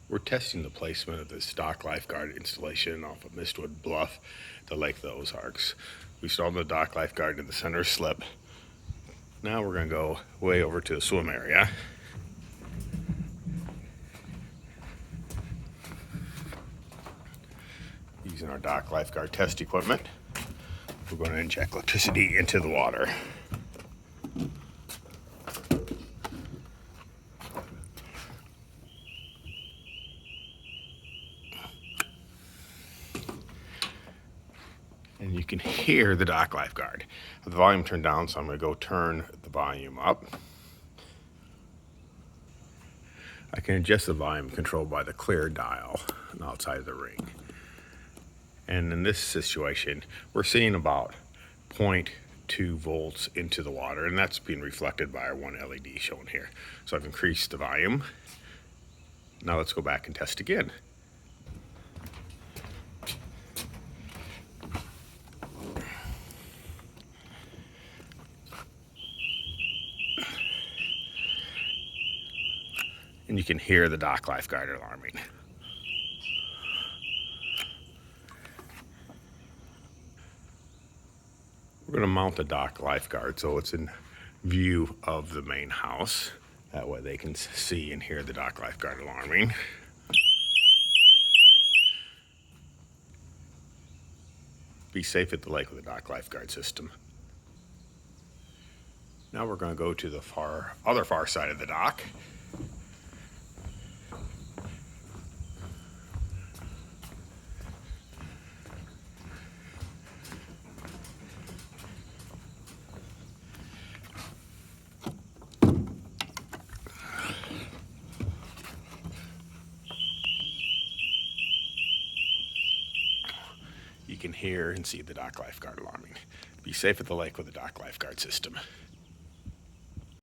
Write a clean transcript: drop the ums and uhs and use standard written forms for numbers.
We're testing the placement of this dock lifeguard installation off of Mistwood Bluff, the Lake of the Ozarks. We installed the dock lifeguard in the center slip. Now we're going to go way over to the swim area. Using our dock lifeguard test equipment, we're going to inject electricity into the water. And you can hear the dock lifeguard. The volume turned down, so I'm going to go turn the volume up. I can adjust the volume controlled by the clear dial outside the ring. And in this situation, we're seeing about 0.2 volts into the water, and that's being reflected by our one LED shown here. So I've increased the volume. Now let's go back and test again. And you can hear the dock lifeguard alarming. We're going to mount the dock lifeguard so it's in view of the main house. That way they can see and hear the dock lifeguard alarming. Be safe at the lake with the dock lifeguard system. Now we're going to go to the other far side of the dock. You can hear and see the dock lifeguard alarming. Be safe at the lake with the dock lifeguard system.